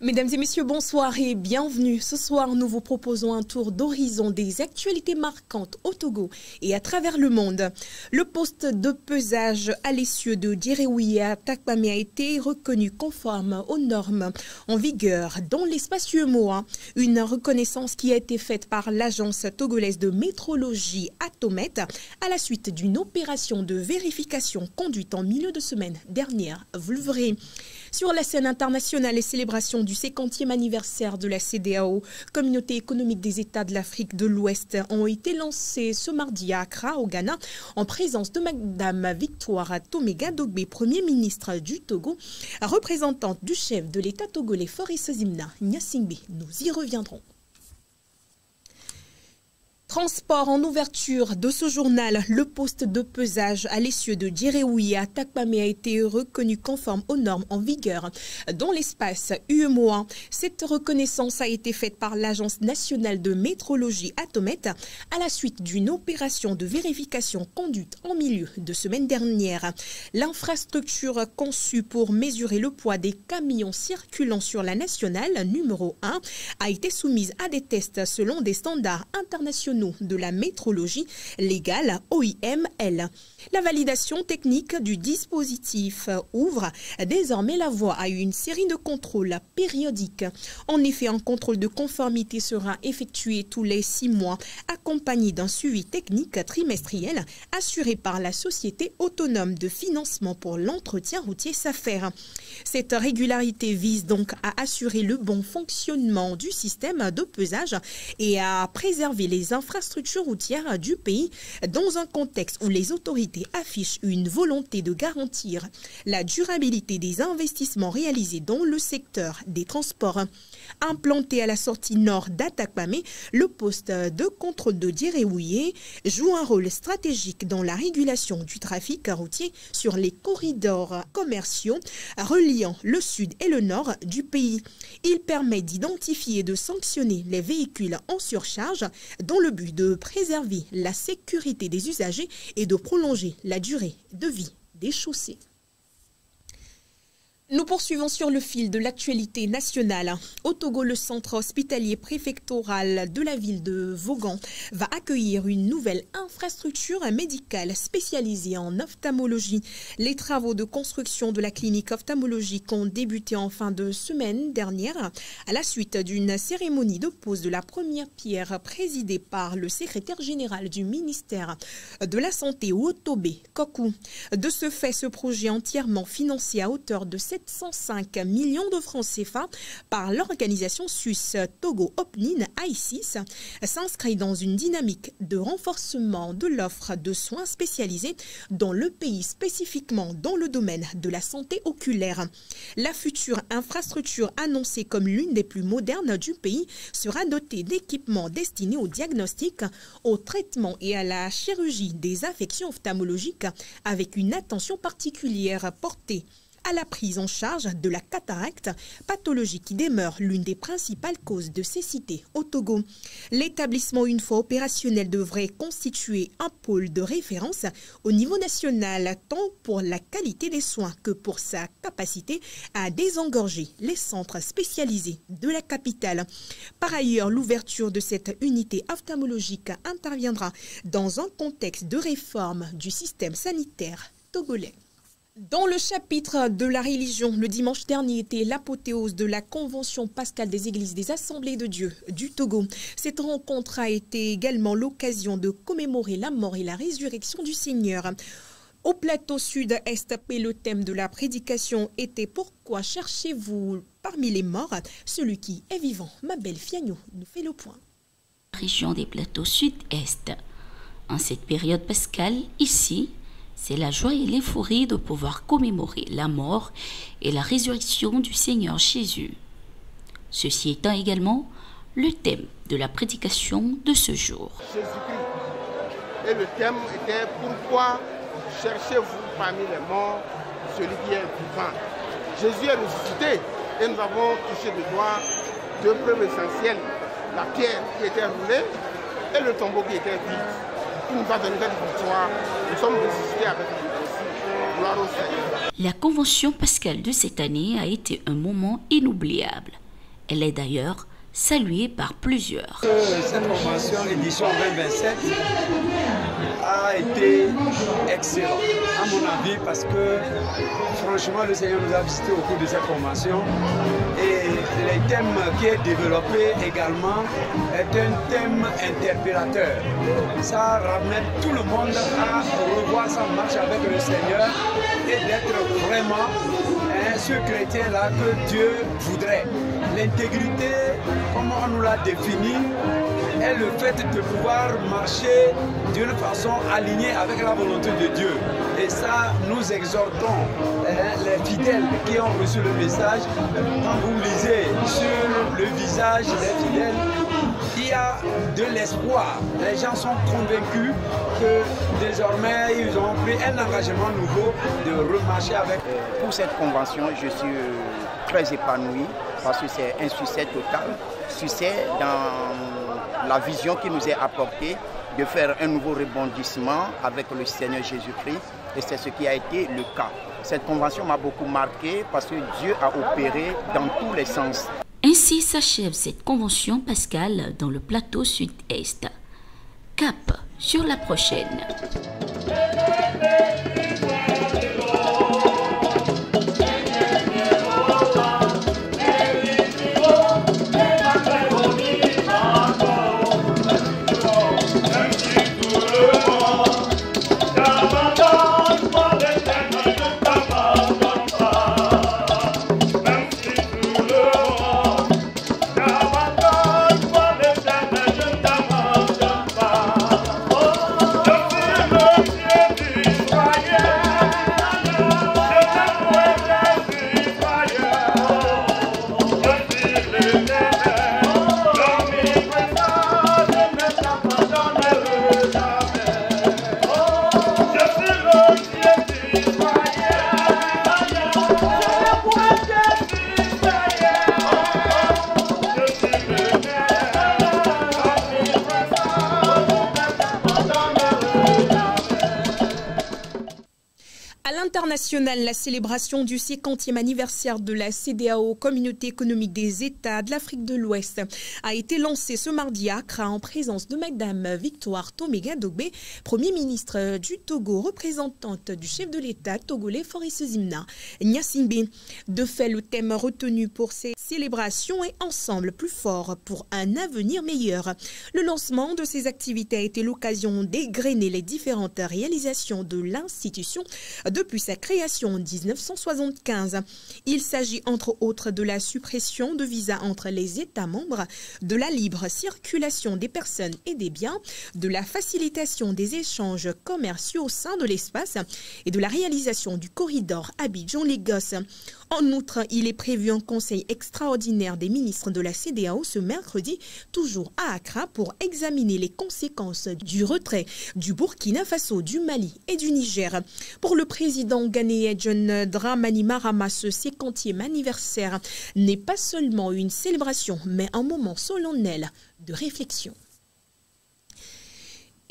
Mesdames et messieurs, bonsoir et bienvenue. Ce soir, nous vous proposons un tour d'horizon des actualités marquantes au Togo et à travers le monde. Le poste de pesage à l'essieu de Djereouye à Takpame a été reconnu conforme aux normes en vigueur dans l'espace UEMOA. Une reconnaissance qui a été faite par l'agence togolaise de métrologie Atomet à la suite d'une opération de vérification conduite en milieu de semaine dernière. Vous le verrez. Sur la scène internationale, les célébrations du 50e anniversaire de la CEDEAO, Communauté économique des États de l'Afrique de l'Ouest, ont été lancées ce mardi à Accra, au Ghana, en présence de Madame Victoire Tomega Dogbe, Premier ministre du Togo, représentante du chef de l'État togolais Faurice Zimna Nyasingbe. Nous y reviendrons. Transport en ouverture de ce journal, le poste de pesage à l'essieu de Djereouye à Takpame a été reconnu conforme aux normes en vigueur dans l'espace UEMOA. Cette reconnaissance a été faite par l'Agence nationale de métrologie Atomet à la suite d'une opération de vérification conduite en milieu de semaine dernière. L'infrastructure conçue pour mesurer le poids des camions circulant sur la nationale numéro 1 a été soumise à des tests selon des standards internationaux de la métrologie légale OIML. La validation technique du dispositif ouvre désormais la voie à une série de contrôles périodiques. En effet, un contrôle de conformité sera effectué tous les 6 mois, accompagné d'un suivi technique trimestriel assuré par la Société autonome de financement pour l'entretien routier SAFER. Cette régularité vise donc à assurer le bon fonctionnement du système de pesage et à préserver les infrastructures routières du pays dans un contexte où les autorités affichent une volonté de garantir la durabilité des investissements réalisés dans le secteur des transports. Implanté à la sortie nord d'Atakpame, le poste de contrôle de Djereouye joue un rôle stratégique dans la régulation du trafic routier sur les corridors commerciaux reliant le sud et le nord du pays. Il permet d'identifier et de sanctionner les véhicules en surcharge dans le but de préserver la sécurité des usagers et de prolonger la durée de vie des chaussées. Nous poursuivons sur le fil de l'actualité nationale. Au Togo, le centre hospitalier préfectoral de la ville de Vaughan va accueillir une nouvelle infrastructure médicale spécialisée en ophtalmologie. Les travaux de construction de la clinique ophtalmologique ont débuté en fin de semaine dernière à la suite d'une cérémonie de pose de la première pierre présidée par le secrétaire général du ministère de la Santé, Otobé Kokou. De ce fait, ce projet entièrement financé à hauteur de 705 millions de francs CFA par l'organisation suisse Togo Opnin AI6 s'inscrit dans une dynamique de renforcement de l'offre de soins spécialisés dans le pays, spécifiquement dans le domaine de la santé oculaire. La future infrastructure annoncée comme l'une des plus modernes du pays sera dotée d'équipements destinés au diagnostic, au traitement et à la chirurgie des affections ophtalmologiques avec une attention particulière portée à la prise en charge de la cataracte, pathologie qui demeure l'une des principales causes de cécité au Togo. L'établissement, une fois opérationnel, devrait constituer un pôle de référence au niveau national, tant pour la qualité des soins que pour sa capacité à désengorger les centres spécialisés de la capitale. Par ailleurs, l'ouverture de cette unité ophtalmologique interviendra dans un contexte de réforme du système sanitaire togolais. Dans le chapitre de la religion, le dimanche dernier était l'apothéose de la Convention pascale des Églises des Assemblées de Dieu du Togo. Cette rencontre a été également l'occasion de commémorer la mort et la résurrection du Seigneur. Au plateau sud-est, le thème de la prédication était « Pourquoi cherchez-vous parmi les morts celui qui est vivant ?» Mabel Fiagno nous fait le point. Région des plateaux sud-est. En cette période pascale, ici, c'est la joie et l'euphorie de pouvoir commémorer la mort et la résurrection du Seigneur Jésus. Ceci étant également le thème de la prédication de ce jour. Jésus-Christ. Et le thème était « Pourquoi cherchez-vous parmi les morts celui qui est vivant ?» Jésus est ressuscité et nous avons touché du doigt 2 preuves essentielles. La pierre qui était roulée et le tombeau qui était vide. Qui nous a donné cette victoire. Nous sommes ressuscités avec lui aussi. Gloire au Seigneur. La convention pascale de cette année a été un moment inoubliable. Elle est d'ailleurs saluée par plusieurs. Cette convention édition 2027 a été excellente, à mon avis, parce que franchement, le Seigneur nous a visités au cours de cette convention et le thème qui est développé également est un thème interpellateur. Ça ramène tout le monde à revoir sa marche avec le Seigneur et d'être vraiment ce chrétien-là que Dieu voudrait. L'intégrité, comme on nous l'a défini, est le fait de pouvoir marcher d'une façon alignée avec la volonté de Dieu. Et ça, nous exhortons les fidèles qui ont reçu le message. Quand vous lisez sur le visage des fidèles, il y a de l'espoir. Les gens sont convaincus que désormais, ils ont pris un engagement nouveau de remarcher avec. Pour cette convention, je suis très épanoui parce que c'est un succès total. Succès dans la vision qui nous est apportée de faire un nouveau rebondissement avec le Seigneur Jésus-Christ. Et c'est ce qui a été le cas. Cette convention m'a beaucoup marqué parce que Dieu a opéré dans tous les sens. Ainsi s'achève cette convention pascale dans le plateau sud-est. Cap sur la prochaine. International, la célébration du 50e anniversaire de la CEDEAO, Communauté économique des États de l'Afrique de l'Ouest, a été lancée ce mardi à Accra en présence de Madame Victoire Toméga-Dogbe, Premier ministre du Togo, représentante du chef de l'État togolais Faurice Zimna Gnassingbé. De fait, le thème retenu pour ces célébrations est Ensemble plus fort pour un avenir meilleur. Le lancement de ces activités a été l'occasion d'égrener les différentes réalisations de l'institution depuis sa création en 1975. Il s'agit entre autres de la suppression de visas entre les États membres, de la libre circulation des personnes et des biens, de la facilitation des échanges commerciaux au sein de l'espace et de la réalisation du corridor Abidjan-Lagos. En outre, il est prévu un conseil extraordinaire des ministres de la CEDEAO ce mercredi, toujours à Accra, pour examiner les conséquences du retrait du Burkina Faso, du Mali et du Niger. Pour le président ghanéen John Dramani Mahama, ce 50e anniversaire n'est pas seulement une célébration, mais un moment solennel de réflexion.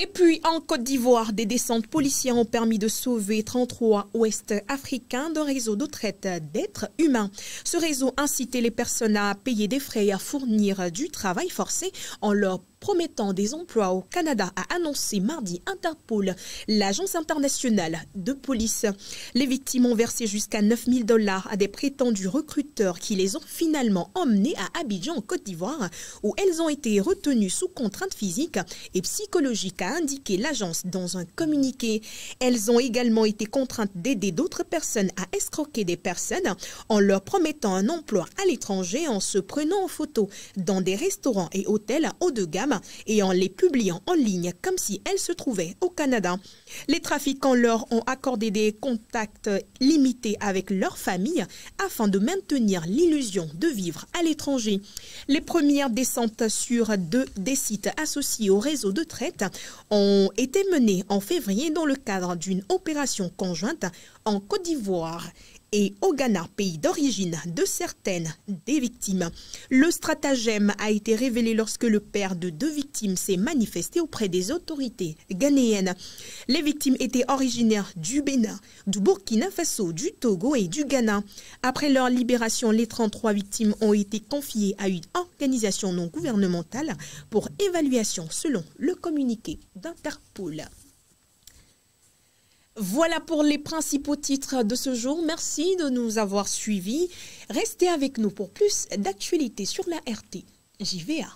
Et puis, en Côte d'Ivoire, des descentes policières ont permis de sauver 33 Ouest-Africains d'un réseau de traite d'êtres humains. Ce réseau incitait les personnes à payer des frais et à fournir du travail forcé en leur promettant des emplois au Canada, a annoncé mardi Interpol, l'agence internationale de police. Les victimes ont versé jusqu'à 9 000 $ à des prétendus recruteurs qui les ont finalement emmenés à Abidjan, en Côte d'Ivoire, où elles ont été retenues sous contrainte physique et psychologique, a indiqué l'agence dans un communiqué. Elles ont également été contraintes d'aider d'autres personnes à escroquer des personnes en leur promettant un emploi à l'étranger, en se prenant en photo dans des restaurants et hôtels haut de gamme et en les publiant en ligne comme si elles se trouvaient au Canada. Les trafiquants leur ont accordé des contacts limités avec leur famille afin de maintenir l'illusion de vivre à l'étranger. Les premières descentes sur deux des sites associés au réseau de traite ont été menées en février dans le cadre d'une opération conjointe en Côte d'Ivoire et au Ghana, pays d'origine de certaines des victimes. Le stratagème a été révélé lorsque le père de 2 victimes s'est manifesté auprès des autorités ghanéennes. Les victimes étaient originaires du Bénin, du Burkina Faso, du Togo et du Ghana. Après leur libération, les 33 victimes ont été confiées à une organisation non gouvernementale pour évaluation selon le communiqué d'Interpol. Voilà pour les principaux titres de ce jour. Merci de nous avoir suivis. Restez avec nous pour plus d'actualités sur la RT JVA.